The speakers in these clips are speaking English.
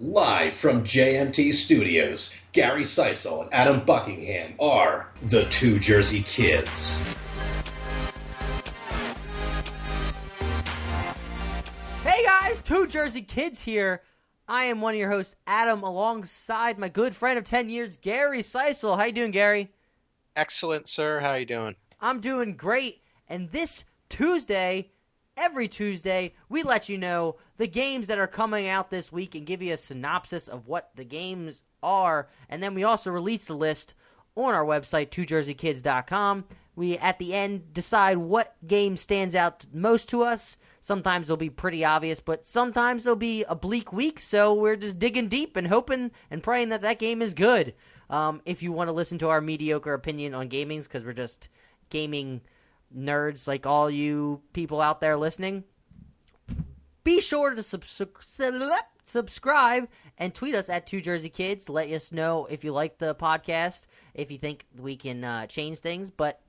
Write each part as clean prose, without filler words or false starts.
Live from JMT Studios, Gary Seisel and Adam Buckingham are the Two Jersey Kids. Hey guys, Two Jersey Kids here. I am one of your hosts, Adam, alongside my good friend of 10 years, Gary Seisel. How you doing, Gary? Excellent, sir. How are you doing? I'm doing great. And this Tuesday, every Tuesday, we let you know the games that are coming out this week and give you a synopsis of what the games are. And then we also release the list on our website, twojerseykids.com. We, at the end, decide what game stands out most to us. Sometimes it'll be pretty obvious, but sometimes it'll be a bleak week, so we're just digging deep and hoping and praying that that game is good. If you want to listen to our mediocre opinion on gaming, because we're just gaming nerds like all you people out there listening, be sure to subscribe and tweet us at Two Jersey Kids. Let us know if you like the podcast, if you think we can change things. But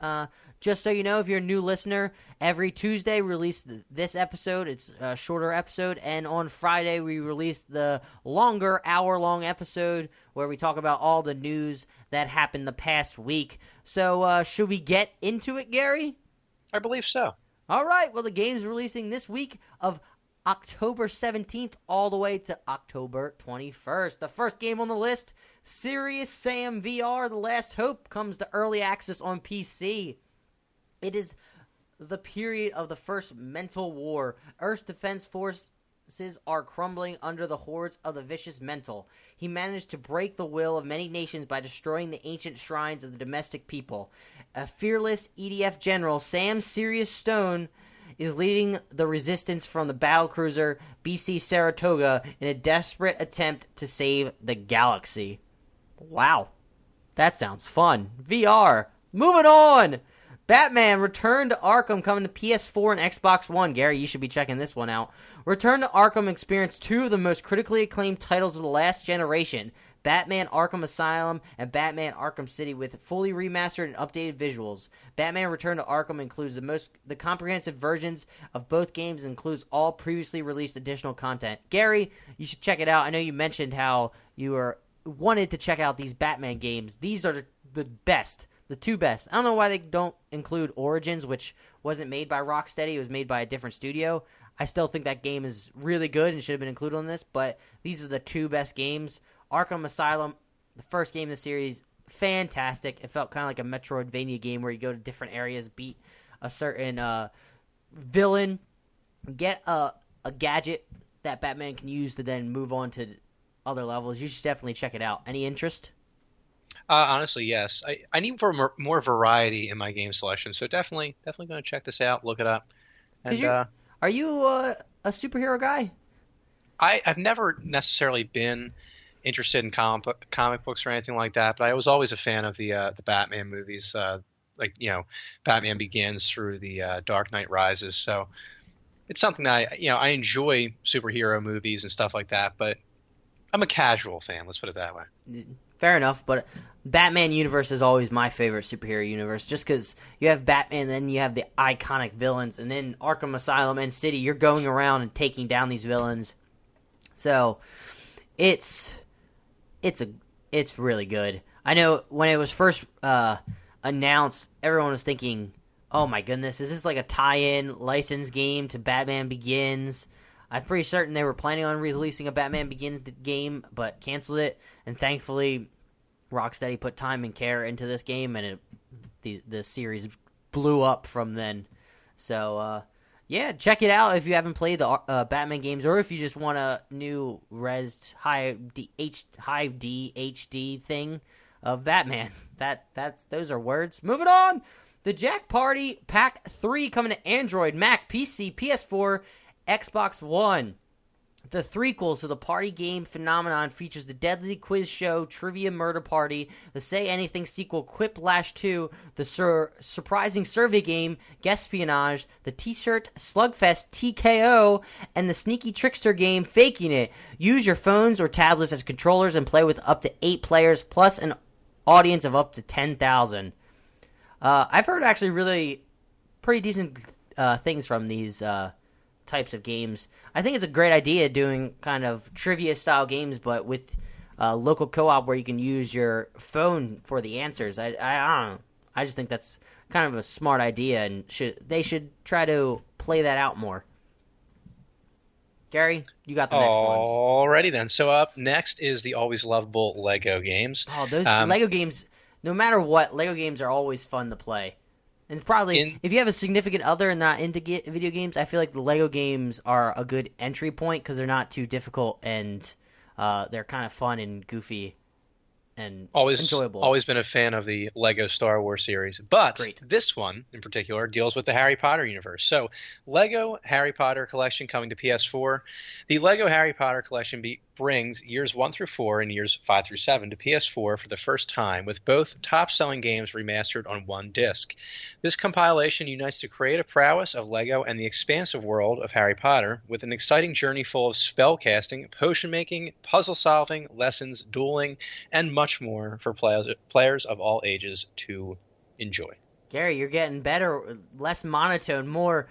just so you know, if you're a new listener, every Tuesday we release this episode. It's a shorter episode. And on Friday we release the longer hour-long episode where we talk about all the news that happened the past week. So should we get into it, Gary? I believe so. All right. Well, the game's releasing this week of October 17th all the way to October 21st. The first game on the list, Serious Sam VR The Last Hope, comes to early access on PC. It is the period of the first mental war. Earth's defense forces are crumbling under the hordes of the vicious mental. He managed to break the will of many nations by destroying the ancient shrines of the domestic people. A fearless EDF general, Sam Serious Stone, is leading the resistance from the battlecruiser BC Saratoga in a desperate attempt to save the galaxy. Wow. That sounds fun. VR. Moving on. Batman Return to Arkham coming to PS4 and Xbox One. Gary, you should be checking this one out. Return to Arkham experienced two of the most critically acclaimed titles of the last generation, Batman Arkham Asylum and Batman Arkham City, with fully remastered and updated visuals. Batman Return to Arkham includes the comprehensive versions of both games and includes all previously released additional content. Gary, you should check it out. I know you mentioned how you wanted to check out these Batman games. These are the best. The two best. I don't know why they don't include Origins, which wasn't made by Rocksteady. It was made by a different studio. I still think that game is really good and should have been included on this, but these are the two best games. Arkham Asylum, the first game in the series, fantastic. It felt kind of like a Metroidvania game where you go to different areas, beat a certain villain, get a gadget that Batman can use to then move on to other levels. You should definitely check it out. Any interest? Honestly, yes. I need more variety in my game selection, so definitely going to check this out, look it up. And are you a superhero guy? I've never necessarily been interested in comic books or anything like that, but I was always a fan of the Batman movies, Batman Begins through the Dark Knight Rises. So it's something that I enjoy superhero movies and stuff like that, but I'm a casual fan. Let's put it that way. Fair enough, but Batman universe is always my favorite superhero universe, just because you have Batman, then you have the iconic villains, and then Arkham Asylum and City, you're going around and taking down these villains. So it's really good. I know when it was first announced, everyone was thinking, oh my goodness, is this like a tie-in licensed game to Batman Begins? I'm pretty certain they were planning on releasing a Batman Begins game, but canceled it. And thankfully, Rocksteady put time and care into this game, and the series blew up from then. So, yeah, check it out if you haven't played the Batman games, or if you just want a new res high D HD thing of Batman. Those are words. Moving on, the Jack Party Pack 3 coming to Android, Mac, PC, PS4, Xbox One. The threequel to the party game phenomenon features the Deadly Quiz Show, Trivia Murder Party, the Say Anything sequel, Quiplash 2, the surprising survey game, Guespionage, the T-shirt Slugfest TKO, and the sneaky trickster game, Faking It. Use your phones or tablets as controllers and play with up to 8 players, plus an audience of up to 10,000. I've heard actually really pretty decent things from these types of games. I think it's a great idea doing kind of trivia-style games, but with local co-op where you can use your phone for the answers. I don't know. I just think that's kind of a smart idea, and they should try to play that out more. Gary, you got the next ones. Alrighty then. So up next is the always lovable Lego games. Oh, those Lego games, no matter what, Lego games are always fun to play. And it's probably, if you have a significant other and not into video games, I feel like the Lego games are a good entry point because they're not too difficult and they're kind of fun and goofy and enjoyable. Always been a fan of the Lego Star Wars series. But Great. This one in particular deals with the Harry Potter universe. So Lego Harry Potter Collection coming to PS4. The Lego Harry Potter Collection brings years 1 through 4 and years 5 through 7 to PS4 for the first time, with both top-selling games remastered on one disc. This compilation unites the creative prowess of Lego and the expansive world of Harry Potter with an exciting journey full of spellcasting, potion-making, puzzle-solving, lessons, dueling, and much more for players of all ages to enjoy. Gary, you're getting better, less monotone, more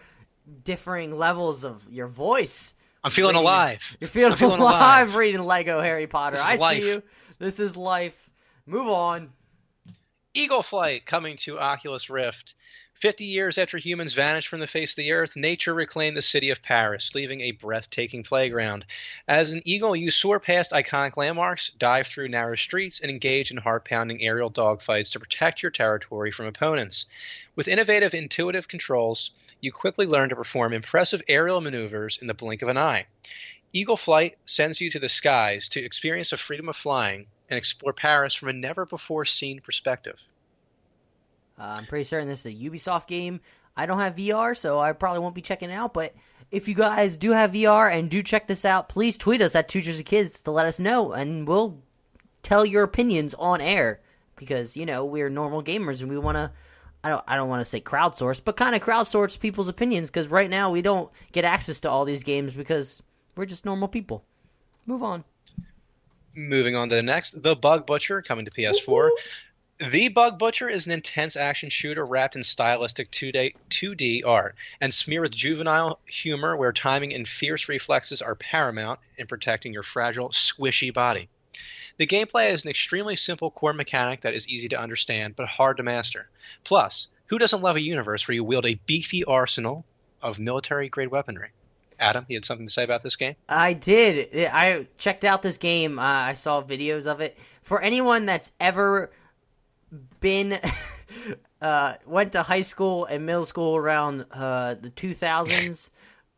differing levels of your voice. I'm feeling alive. You're feeling alive reading Lego Harry Potter. I life. see you. This is life. Move on. Eagle Flight coming to Oculus Rift. 50 years after humans vanished from the face of the earth, nature reclaimed the city of Paris, leaving a breathtaking playground. As an eagle, you soar past iconic landmarks, dive through narrow streets, and engage in heart-pounding aerial dogfights to protect your territory from opponents. With innovative, intuitive controls, you quickly learn to perform impressive aerial maneuvers in the blink of an eye. Eagle Flight sends you to the skies to experience the freedom of flying and explore Paris from a never-before-seen perspective. I'm pretty certain this is a Ubisoft game. I don't have VR, so I probably won't be checking it out. But if you guys do have VR and do check this out, please tweet us at 2JerseyKids to let us know, and we'll tell your opinions on air. Because, you know, we're normal gamers, and we want to, I don't want to say crowdsource, but kind of crowdsource people's opinions. Because right now we don't get access to all these games because we're just normal people. Move on. Moving on to the next, The Bug Butcher coming to PS4. Woo-hoo! The Bug Butcher is an intense action shooter wrapped in stylistic 2D art and smeared with juvenile humor where timing and fierce reflexes are paramount in protecting your fragile, squishy body. The gameplay is an extremely simple core mechanic that is easy to understand but hard to master. Plus, who doesn't love a universe where you wield a beefy arsenal of military-grade weaponry? Adam, you had something to say about this game? I did. I checked out this game. I saw videos of it. For anyone that's ever been went to high school and middle school around the 2000s,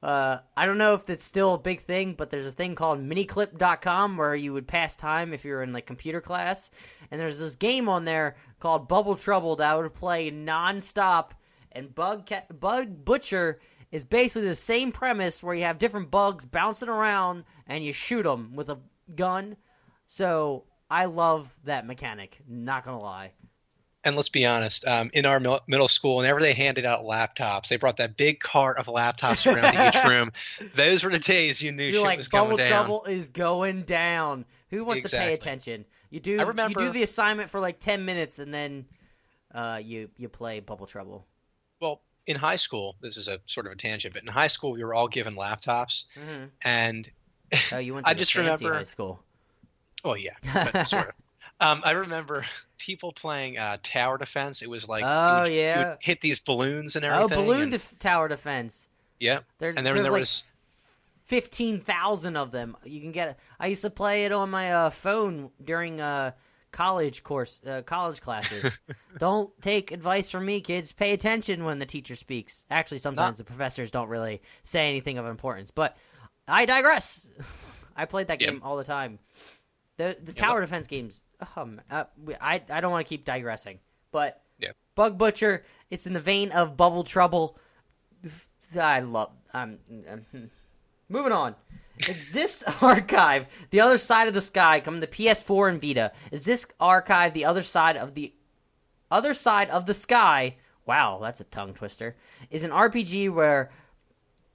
I don't know if that's still a big thing, but there's a thing called miniclip.com where you would pass time if you're in like computer class, and there's this game on there called Bubble Trouble that I would play non-stop, and Bug Butcher is basically the same premise where you have different bugs bouncing around and you shoot them with a gun. So I love that mechanic, not gonna lie. And let's be honest, in our middle school, whenever they handed out laptops, they brought that big cart of laptops around to each room. Those were the days you knew You're shit like, was going down. Bubble Trouble is going down. Who wants to pay attention? You do the assignment for like 10 minutes, and then you play Bubble Trouble. Well, in high school, this is a sort of a tangent, but in high school, we were all given laptops. Mm-hmm. And you went to fancy high school. Oh, yeah, but sort of. I remember people playing tower defense. It was like you would hit these balloons and everything. Oh, balloon tower defense. Yeah, and then there was 15,000 of them. You can get. I used to play it on my phone during college classes. Don't take advice from me, kids. Pay attention when the teacher speaks. Actually, sometimes the professors don't really say anything of importance. But I digress. I played that game all the time. The tower defense games. I don't want to keep digressing, but Bug Butcher. It's in the vein of Bubble Trouble. I love. Moving on. Exist Archive, The Other Side of the Sky, coming to PS4 and Vita. Exist Archive, The Other Side of the Sky. Wow, that's a tongue twister. Is an RPG where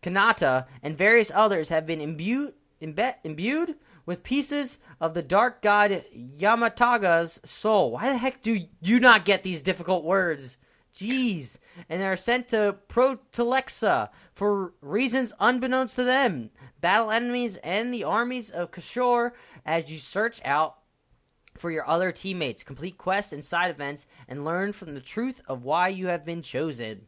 Kanata and various others have been imbued with pieces of the dark god Yamataga's soul. Why the heck do you not get these difficult words? Jeez. And are sent to Protelexa for reasons unbeknownst to them. Battle enemies and the armies of Kashor as you search out for your other teammates. Complete quests and side events and learn from the truth of why you have been chosen.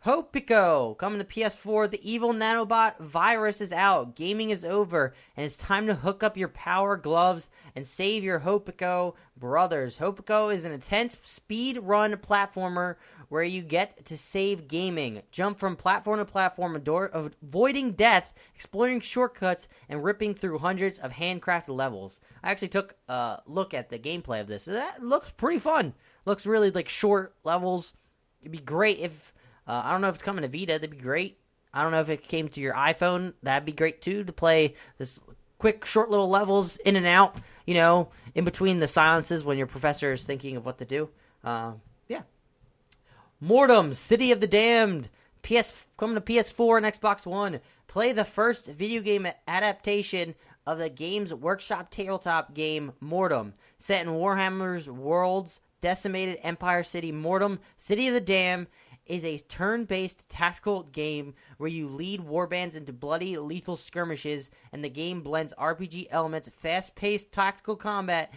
Hopico, coming to PS4, the evil nanobot virus is out, gaming is over, and it's time to hook up your power gloves and save your Hopico brothers. Hopico is an intense speed run platformer where you get to save gaming, jump from platform to platform, avoiding death, exploring shortcuts, and ripping through hundreds of handcrafted levels. I actually took a look at the gameplay of this. That looks pretty fun. Looks really like short levels. It'd be great if... I don't know if it's coming to Vita. That'd be great. I don't know if it came to your iPhone. That'd be great, too, to play this quick, short little levels in and out, in between the silences when your professor is thinking of what to do. Yeah. Mortem, City of the Damned, coming to PS4 and Xbox One. Play the first video game adaptation of the Games Workshop tabletop game Mortem, set in Warhammer's World's decimated Empire City. Mortem, City of the Damned is a turn-based tactical game where you lead warbands into bloody, lethal skirmishes, and the game blends RPG elements, fast-paced tactical combat,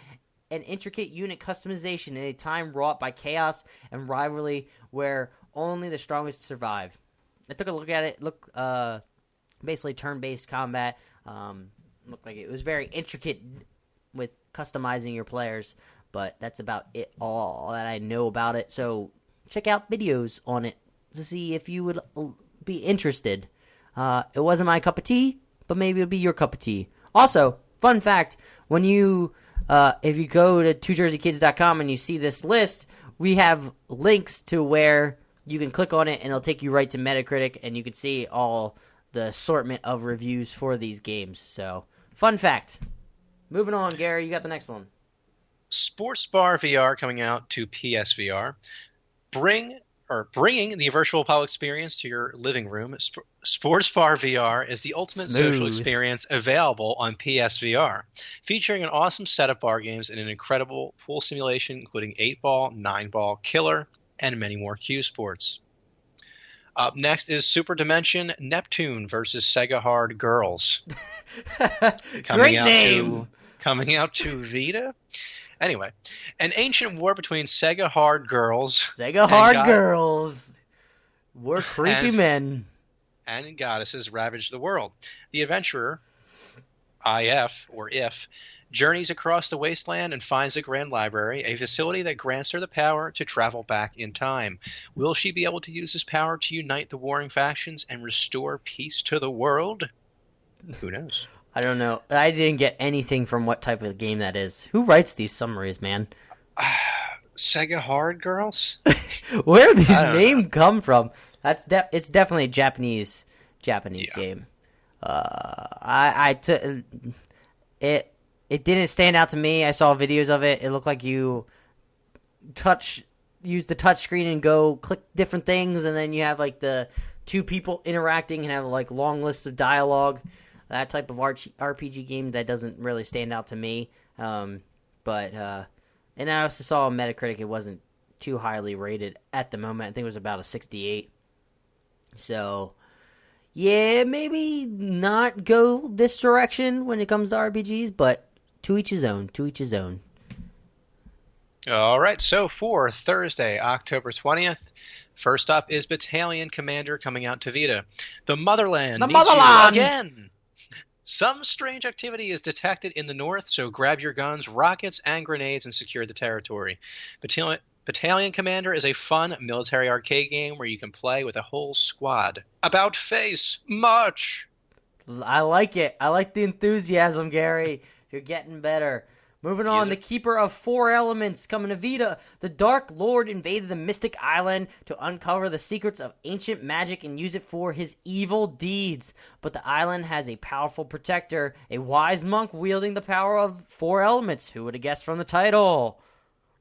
and intricate unit customization in a time wrought by chaos and rivalry where only the strongest survive. I took a look at it. Basically turn-based combat. Looked like it was very intricate with customizing your players, but that's about it all that I know about it. So check out videos on it to see if you would be interested. It wasn't my cup of tea, but maybe it'll be your cup of tea. Also, fun fact, when you, if you go to twojerseykids.com and you see this list, we have links to where you can click on it and it'll take you right to Metacritic and you can see all the assortment of reviews for these games. So, fun fact. Moving on, Gary, you got the next one. Sports Bar VR coming out to PSVR. Bringing the virtual pub experience to your living room. Sports Bar VR is the ultimate social experience available on PSVR, featuring an awesome set of bar games and an incredible pool simulation, including 8-ball, 9-ball, killer, and many more cue sports. Up next is Super Dimension Neptune versus Sega Hard Girls. Great name! Coming out to Vita. Anyway, an ancient war between Sega Hard Girls. Girls. We're creepy men. And goddesses ravage the world. The adventurer, if, journeys across the wasteland and finds the Grand Library, a facility that grants her the power to travel back in time. Will she be able to use this power to unite the warring factions and restore peace to the world? Who knows? I don't know. I didn't get anything from what type of game that is. Who writes these summaries, man? Sega Hard Girls? Where did these names come from? It's definitely a Japanese game. It didn't stand out to me. I saw videos of it. It looked like you use the touch screen and go click different things, and then you have like the two people interacting and have like long lists of dialogue. That type of RPG game that doesn't really stand out to me. And I also saw on Metacritic it wasn't too highly rated at the moment. I think it was about a 68. So, yeah, maybe not go this direction when it comes to RPGs, but to each his own. All right, so for Thursday, October 20th, first up is Battalion Commander coming out to Vita. The Motherland needs you again! Some strange activity is detected in the north, so grab your guns, rockets, and grenades and secure the territory. Battalion Commander is a fun military arcade game where you can play with a whole squad. About face, march! I like it. I like the enthusiasm, Gary. You're getting better. Moving on, the Keeper of Four Elements coming to Vita. The Dark Lord invaded the Mystic Island to uncover the secrets of ancient magic and use it for his evil deeds. But the island has a powerful protector, a wise monk wielding the power of four elements. Who would have guessed from the title?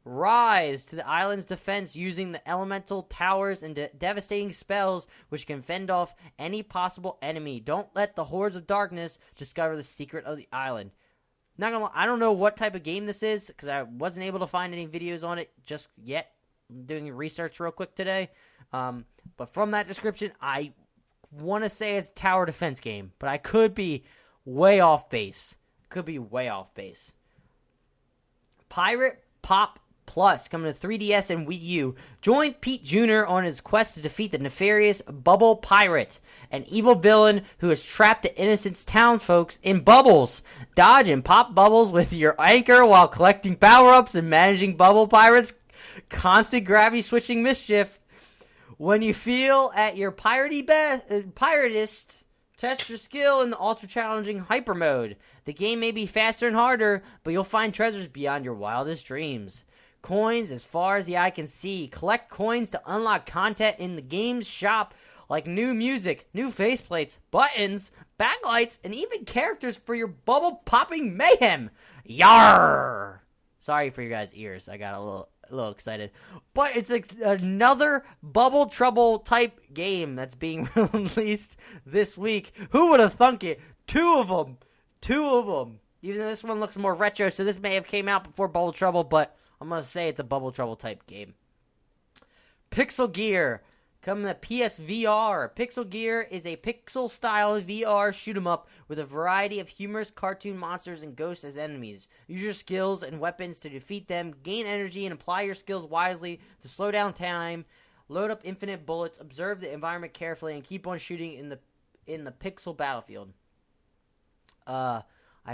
Rise to the island's defense using the elemental towers and devastating spells which can fend off any possible enemy. Don't let the hordes of darkness discover the secret of the island. Not gonna lie, I don't know what type of game this is because I wasn't able to find any videos on it just yet. doing research real quick today. But from that description, I want to say it's a tower defense game, but I could be way off base. Pirate Pop Plus coming to 3DS and Wii U. Join Pete Jr. on his quest to defeat the nefarious Bubble Pirate, an evil villain who has trapped the innocent town folks in bubbles. Dodge and pop bubbles with your anchor while collecting power-ups and managing Bubble Pirate's constant gravity-switching mischief. When you feel at your piratist, test your skill in the ultra-challenging hyper mode. The game may be faster and harder, but you'll find treasures beyond your wildest dreams. Coins as far as the eye can see. Collect coins to unlock content in the game's shop, like new music, new faceplates, buttons, backlights, and even characters for your bubble-popping mayhem. Yarr! Sorry for your guys' ears. I got a little excited. But it's another Bubble Trouble type game that's being released this week. Who would have thunk it? Two of them. Even though this one looks more retro, so this may have came out before Bubble Trouble, but I'm going to say it's a Bubble Trouble type game. Pixel Gear coming to PSVR. Pixel Gear is a pixel-style VR shoot-'em-up with a variety of humorous cartoon monsters and ghosts as enemies. Use your skills and weapons to defeat them, gain energy, and apply your skills wisely to slow down time, load up infinite bullets, observe the environment carefully, and keep on shooting in the pixel battlefield. I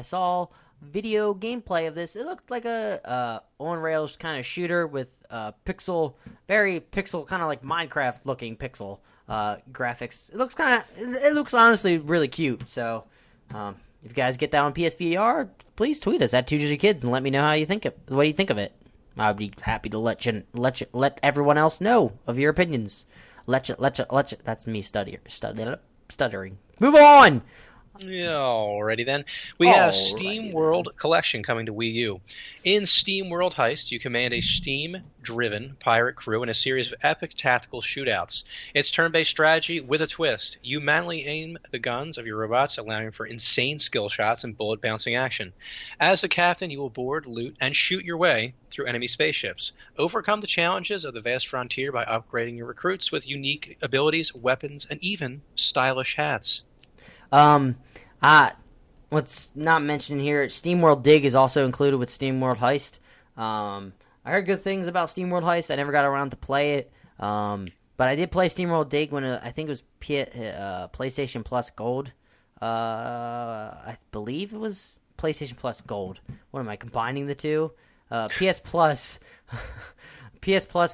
saw video gameplay of this. It looked like a on-rails kind of shooter with very pixel, kind of like Minecraft-looking pixel graphics. It looks honestly really cute. So, if you guys get that on PSVR, please tweet us at 2GKids and let me know what you think of it. I'd be happy to let everyone else know of your opinions. That's me stuttering. Move on. Alrighty then. We have Steam World Collection coming to Wii U. In Steam World Heist, you command a steam-driven pirate crew in a series of epic tactical shootouts. It's turn-based strategy with a twist. You manually aim the guns of your robots, allowing for insane skill shots and bullet-bouncing action. As the captain, you will board, loot, and shoot your way through enemy spaceships. Overcome the challenges of the vast frontier by upgrading your recruits with unique abilities, weapons, and even stylish hats. What's not mentioned here, SteamWorld Dig is also included with SteamWorld Heist. I heard good things about SteamWorld Heist. I never got around to play it. But I did play SteamWorld Dig when I think it was PlayStation Plus Gold. I believe it was PlayStation Plus Gold. What am I combining the two? PS Plus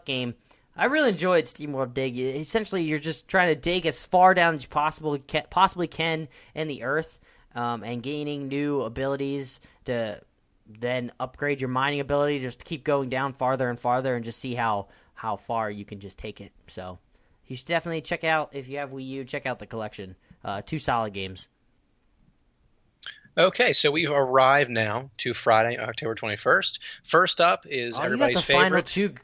game. I really enjoyed SteamWorld Dig. Essentially, you're just trying to dig as far down as you possibly can in the earth, and gaining new abilities to then upgrade your mining ability, just to keep going down farther and farther and just see how far you can just take it. So you should definitely check out, if you have Wii U, check out the collection. Two solid games. Okay, so we've arrived now to Friday, October 21st. First up is everybody's favorite. Final two,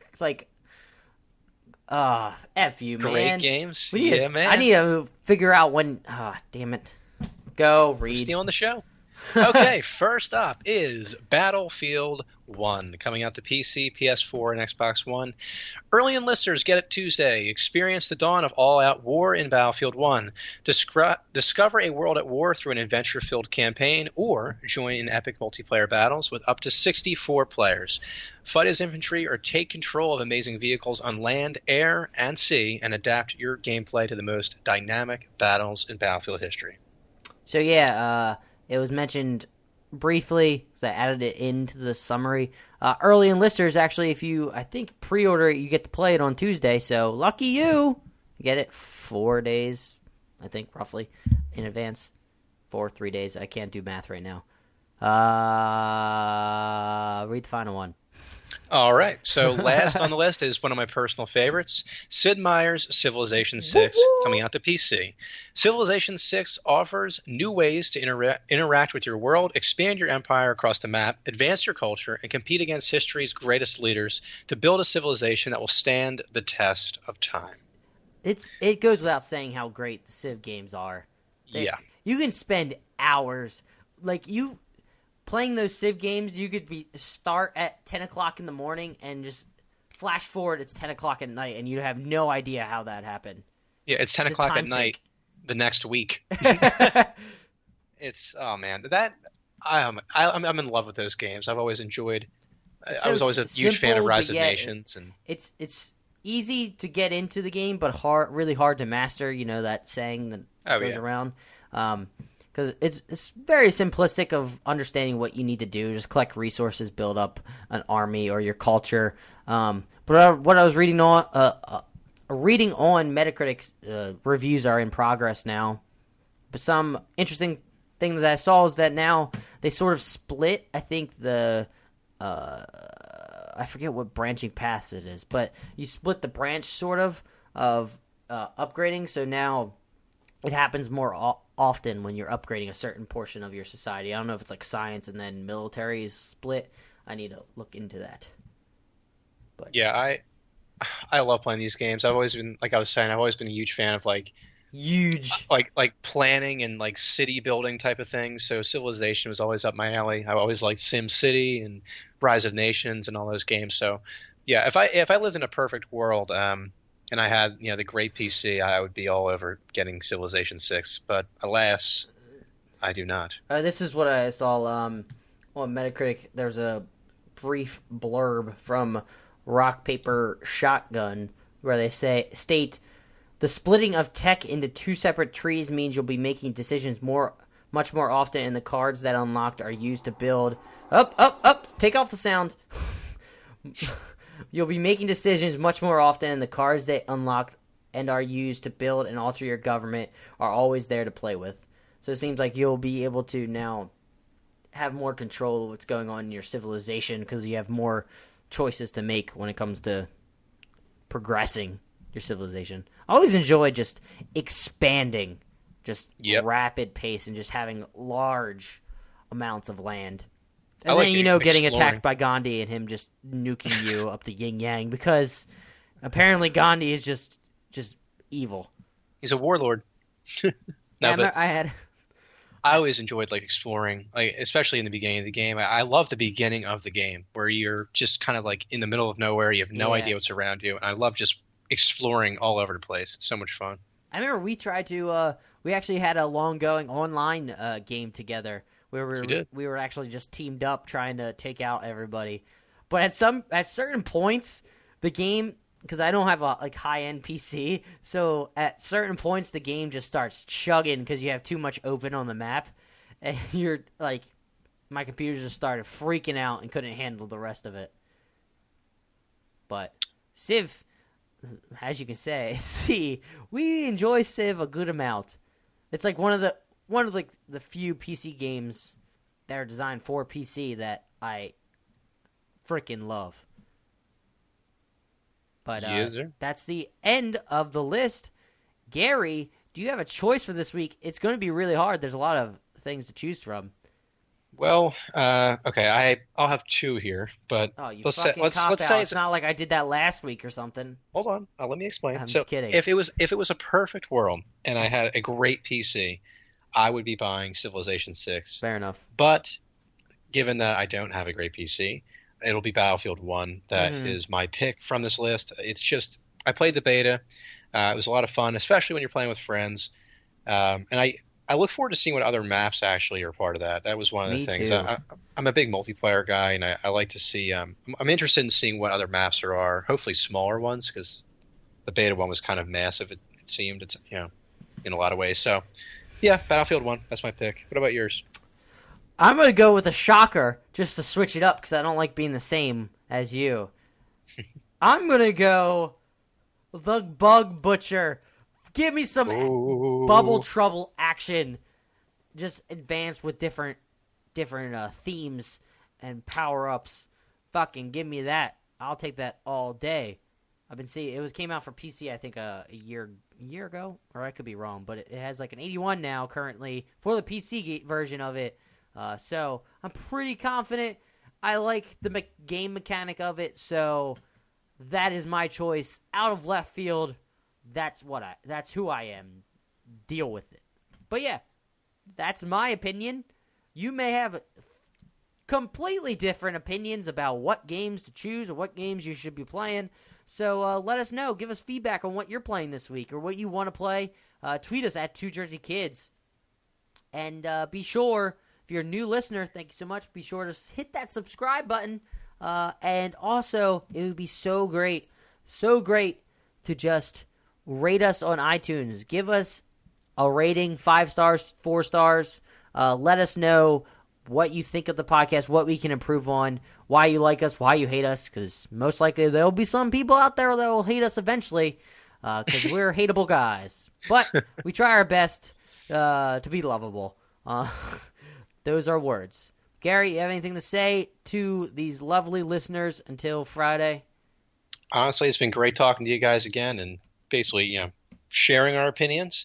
F you, man. Great games. Man. I need to figure out when. Damn it. Go, read. Stealing the show. Okay, first up is Battlefield 1, coming out to PC, PS4, and Xbox One. Early enlisters get it Tuesday. Experience the dawn of all-out war in Battlefield 1. Discover a world at war through an adventure-filled campaign, or join in epic multiplayer battles with up to 64 players. Fight as infantry or take control of amazing vehicles on land, air, and sea, and adapt your gameplay to the most dynamic battles in Battlefield history. So yeah, it was mentioned briefly, because I added it into the summary. Early enlisters, actually, if you, I think, pre-order it, you get to play it on Tuesday, so lucky you! You get it 4 days, I think, roughly, in advance. 3 days. I can't do math right now. Read the final one. All right, so last on the list is one of my personal favorites, Sid Meier's Civilization 6, coming out to PC. Civilization 6 offers new ways to interact with your world, expand your empire across the map, advance your culture, and compete against history's greatest leaders to build a civilization that will stand the test of time. It goes without saying how great the Civ games are. Yeah. You can spend hours, playing those Civ games. You could start at 10 o'clock in the morning and just flash forward, it's 10 o'clock at night, and you have no idea how that happened. Yeah, it's 10 The o'clock at time night sink. the next week. It's oh man, that I'm in love with those games. I've always enjoyed. I was always a huge fan of simple, Rise but of yet Nations, and it's easy to get into the game, but really hard to master. You know that saying that goes around. Because it's very simplistic of understanding what you need to do. Just collect resources, build up an army or your culture. But what I was reading on Metacritic reviews are in progress now. But some interesting thing that I saw is that now they sort of split. I think I forget what branching paths it is, but you split the branch sort of upgrading. So now it happens more often when you're upgrading a certain portion of your society. I don't know if it's like science and then military is split. I need to look into that. But yeah, I love playing these games. I've always been, like I was saying, I've always been a huge fan of huge. like planning and like city building type of things. So Civilization was always up my alley. I always liked Sim City and Rise of Nations and all those games. So yeah, if I lived in a perfect world, and I had the great PC, I would be all over getting Civilization 6. But alas, I do not. This is what I saw on Metacritic. There's a brief blurb from Rock Paper Shotgun where they state the splitting of tech into two separate trees means you'll be making decisions much more often, and the cards that unlocked are used to build. Take off the sound. You'll be making decisions much more often, and the cards that unlocked and are used to build and alter your government are always there to play with. So it seems like you'll be able to now have more control of what's going on in your civilization because you have more choices to make when it comes to progressing your civilization. I always enjoy just expanding, just rapid pace, and just having large amounts of land. And then, getting attacked by Gandhi and him just nuking you up the yin-yang because apparently Gandhi is just evil. He's a warlord. I always enjoyed exploring, especially in the beginning of the game. I love the beginning of the game where you're just kind of in the middle of nowhere. You have no idea what's around you. And I love just exploring all over the place. It's so much fun. I remember we tried to we actually had a long-going online game together. We were actually just teamed up trying to take out everybody. But at certain points, the game, because I don't have a high-end PC, so at certain points the game just starts chugging because you have too much open on the map, and you're my computer just started freaking out and couldn't handle the rest of it. But Civ, as you can see, we enjoy Civ a good amount. It's one of the few PC games that are designed for PC that I freaking love. But that's the end of the list. Gary, do you have a choice for this week? It's going to be really hard. There's a lot of things to choose from. Well, okay, I'll have two here, but let's say it's not like I did that last week or something. Hold on, let me explain. I'm just kidding. If it was a perfect world and I had a great PC, I would be buying Civilization 6. Fair enough. But given that I don't have a great PC, it'll be Battlefield 1 that is my pick from this list. It's just I played the beta. It was a lot of fun, especially when you're playing with friends. And I look forward to seeing what other maps actually are part of that. That was one of the things. I'm a big multiplayer guy, and I like to see. I'm interested in seeing what other maps there are. Hopefully, smaller ones, because the beta one was kind of massive. It seemed, it's in a lot of ways. So, yeah, Battlefield 1. That's my pick. What about yours? I'm gonna go with a shocker just to switch it up because I don't like being the same as you. I'm gonna go the Bug Butcher. Give me some Bubble Trouble action. Just advanced with different themes and power-ups. Fucking give me that. I'll take that all day. I've been seeing it came out for PC I think a year ago, or I could be wrong, but it has an 81 now currently for the PC version of it. So I'm pretty confident. I like the game mechanic of it, so that is my choice. Out of left field. That's who I am. Deal with it. But yeah, that's my opinion. You may have completely different opinions about what games to choose or what games you should be playing. So let us know. Give us feedback on what you're playing this week or what you want to play. Tweet us at 2JerseyKids. And be sure, if you're a new listener, thank you so much. Be sure to hit that subscribe button. And also, it would be so great to just rate us on iTunes. Give us a rating, 5 stars, 4 stars. Let us know what you think of the podcast, what we can improve on, why you like us, why you hate us, because most likely there will be some people out there that will hate us eventually, because we're hateable guys. But we try our best to be lovable. Those are words. Gary, you have anything to say to these lovely listeners until Friday? Honestly, it's been great talking to you guys again and basically, sharing our opinions.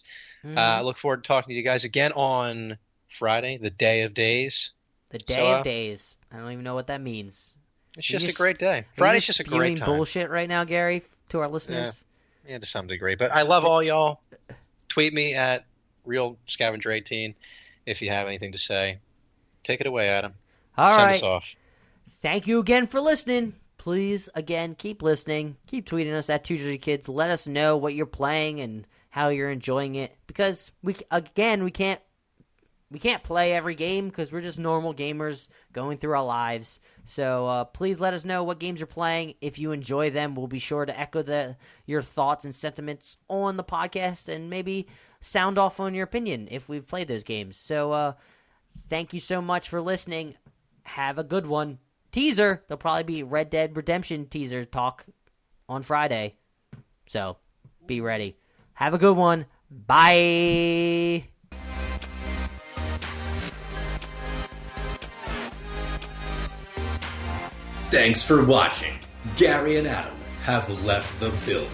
I look forward to talking to you guys again on Friday, the day of days. The day of days. I don't even know what that means. It's just a great day. Friday's just a great time. Bullshit right now, Gary, to our listeners? Yeah, to some degree. But I love all y'all. Tweet me at RealScavenger18 if you have anything to say. Take it away, Adam. All right. Send us off. Thank you again for listening. Please, again, keep listening. Keep tweeting us at 2JerseyKids. Let us know what you're playing and how you're enjoying it. Because, we can't play every game because we're just normal gamers going through our lives. So please let us know what games you're playing. If you enjoy them, we'll be sure to echo your thoughts and sentiments on the podcast and maybe sound off on your opinion if we've played those games. So thank you so much for listening. Have a good one. Teaser, there'll probably be Red Dead Redemption teaser talk on Friday. So be ready. Have a good one. Bye. Thanks for watching. Gary and Adam have left the building.